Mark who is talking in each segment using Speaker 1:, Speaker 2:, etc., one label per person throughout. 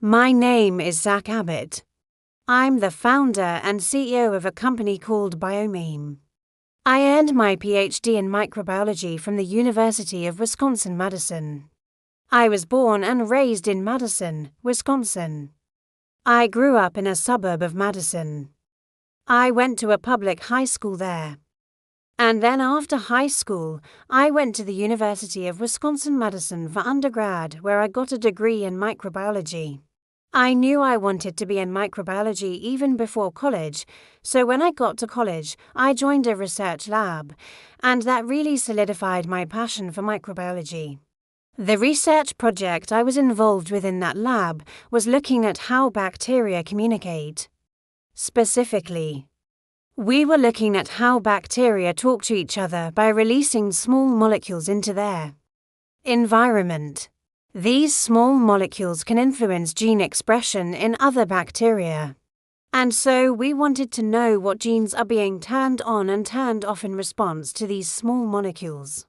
Speaker 1: My name is Zack Abbott. I'm the founder and CEO of a company called Bio-Nexus. I earned my PhD in microbiology from the University of Wisconsin-Madison. I was born and raised in Madison, Wisconsin. I grew up in a suburb of Madison. I went to a public high school there. And then after high school, I went to the University of Wisconsin-Madison for undergrad, where I got a degree in microbiology. I knew I wanted to be in microbiology even before college, so when I got to college, I joined a research lab, and that really solidified my passion for microbiology. The research project I was involved with in that lab was looking at how bacteria communicate. Specifically, we were looking at how bacteria talk to each other by releasing small molecules into their environment. These small molecules can influence gene expression in other bacteria. And so we wanted to know what genes are being turned on and turned off in response to these small molecules.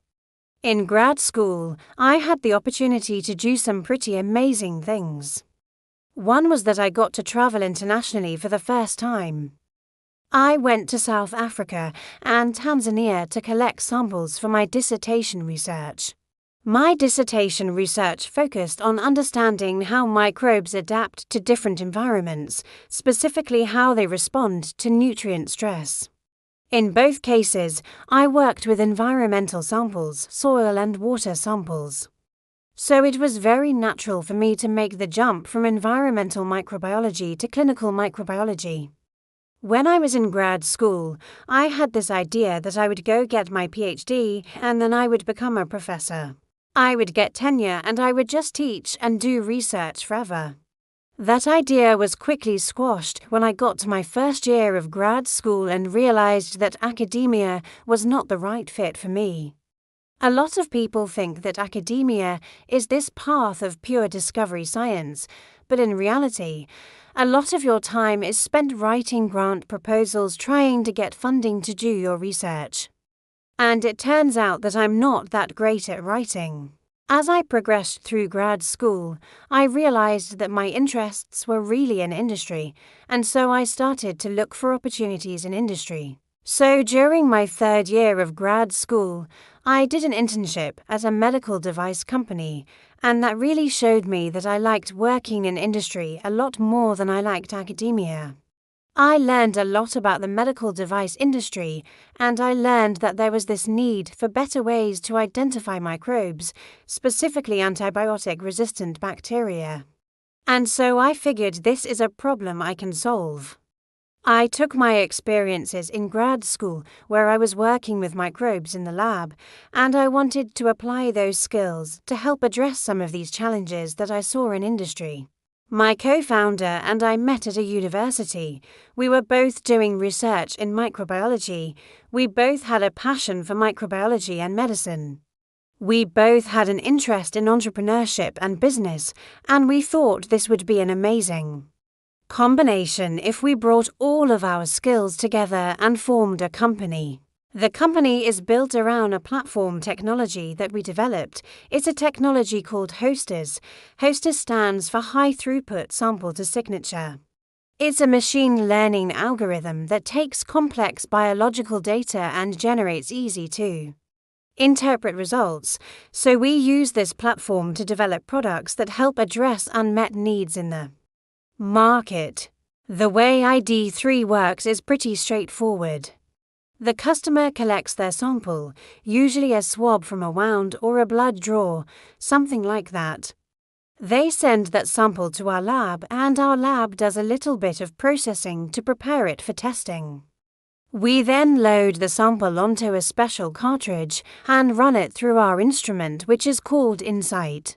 Speaker 1: In grad school, I had the opportunity to do some pretty amazing things. One was that I got to travel internationally for the first time. I went to South Africa and Tanzania to collect samples for my dissertation research. My dissertation research focused on understanding how microbes adapt to different environments, specifically how they respond to nutrient stress. In both cases, I worked with environmental samples, soil and water samples. So it was very natural for me to make the jump from environmental microbiology to clinical microbiology. When I was in grad school, I had this idea that I would go get my PhD and then I would become a professor. I would get tenure and I would just teach and do research forever. That idea was quickly squashed when I got to my first year of grad school and realized that academia was not the right fit for me. A lot of people think that academia is this path of pure discovery science, but in reality, a lot of your time is spent writing grant proposals trying to get funding to do your research. And it turns out that I'm not that great at writing. As I progressed through grad school, I realized that my interests were really in industry, and so I started to look for opportunities in industry. So during my third year of grad school, I did an internship at a medical device company, and that really showed me that I liked working in industry a lot more than I liked academia. I learned a lot about the medical device industry, and I learned that there was this need for better ways to identify microbes, specifically antibiotic-resistant bacteria. And so I figured this is a problem I can solve. I took my experiences in grad school, where I was working with microbes in the lab, and I wanted to apply those skills to help address some of these challenges that I saw in industry. My co-founder and I met at a university. We were both doing research in microbiology. We both had a passion for microbiology and medicine. We both had an interest in entrepreneurship and business, and we thought this would be an amazing combination if we brought all of our skills together and formed a company. The company is built around a platform technology that we developed. It's a technology called Hostess. Hostess stands for High Throughput Sample to Signature. It's a machine learning algorithm that takes complex biological data and generates easy to interpret results. So we use this platform to develop products that help address unmet needs in the market. The way ID3 works is pretty straightforward. The customer collects their sample, usually a swab from a wound or a blood draw, something like that. They send that sample to our lab, and our lab does a little bit of processing to prepare it for testing. We then load the sample onto a special cartridge and run it through our instrument, which is called Insight.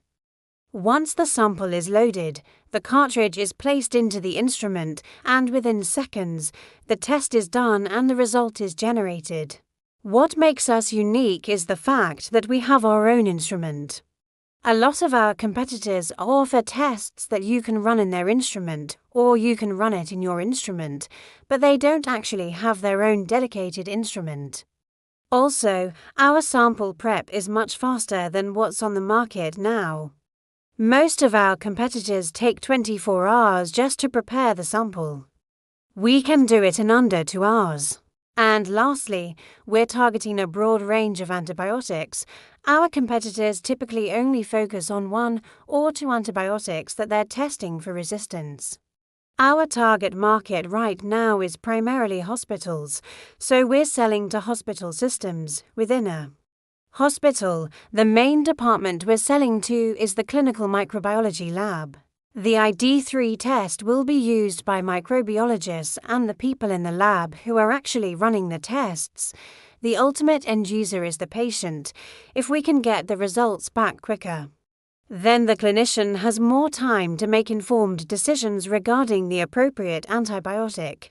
Speaker 1: Once the sample is loaded, the cartridge is placed into the instrument, and within seconds, the test is done and the result is generated. What makes us unique is the fact that we have our own instrument. A lot of our competitors offer tests that you can run in their instrument, or you can run it in your instrument, but they don't actually have their own dedicated instrument. Also, our sample prep is much faster than what's on the market now. Most of our competitors take 24 hours just to prepare the sample. We can do it in under 2 hours. And lastly, we're targeting a broad range of antibiotics. Our competitors typically only focus on 1 or 2 antibiotics that they're testing for resistance. Our target market right now is primarily hospitals, so we're selling to hospital systems within a hospital. The main department we're selling to is the clinical microbiology lab. The ID3 test will be used by microbiologists and the people in the lab who are actually running the tests. The ultimate end user is the patient, if we can get the results back quicker. Then the clinician has more time to make informed decisions regarding the appropriate antibiotic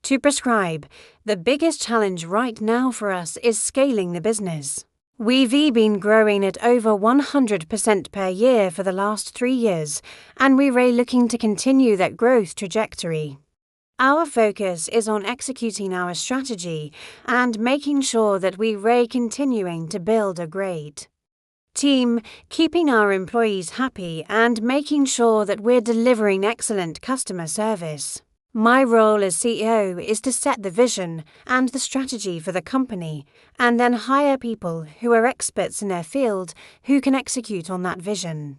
Speaker 1: to prescribe. The biggest challenge right now for us is scaling the business. We've been growing at over 100% per year for the last 3 years, and we're looking to continue that growth trajectory. Our focus is on executing our strategy and making sure that we're continuing to build a great team, keeping our employees happy and making sure that we're delivering excellent customer service. My role as CEO is to set the vision and the strategy for the company and then hire people who are experts in their field who can execute on that vision.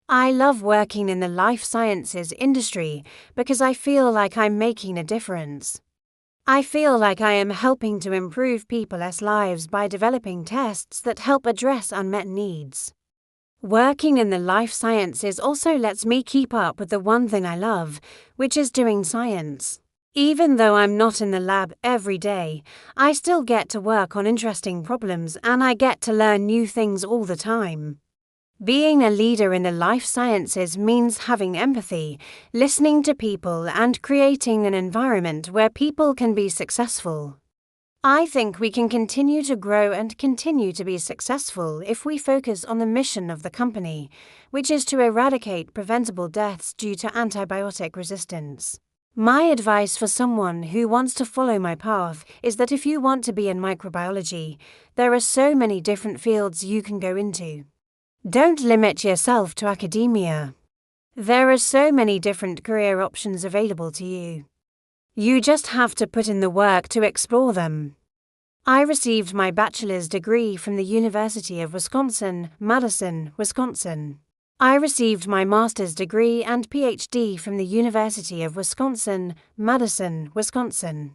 Speaker 1: I love working in the life sciences industry because I feel like I'm making a difference. I feel like I am helping to improve people's lives by developing tests that help address unmet needs. Working in the life sciences also lets me keep up with the one thing I love, which is doing science. Even though I'm not in the lab every day, I still get to work on interesting problems and I get to learn new things all the time. Being a leader in the life sciences means having empathy, listening to people, and creating an environment where people can be successful. I think we can continue to grow and continue to be successful if we focus on the mission of the company, which is to eradicate preventable deaths due to antibiotic resistance. My advice for someone who wants to follow my path is that if you want to be in microbiology, there are so many different fields you can go into. Don't limit yourself to academia. There are so many different career options available to you. You just have to put in the work to explore them. I received my bachelor's degree from the University of Wisconsin, Madison, Wisconsin. I received my master's degree and PhD from the University of Wisconsin, Madison, Wisconsin.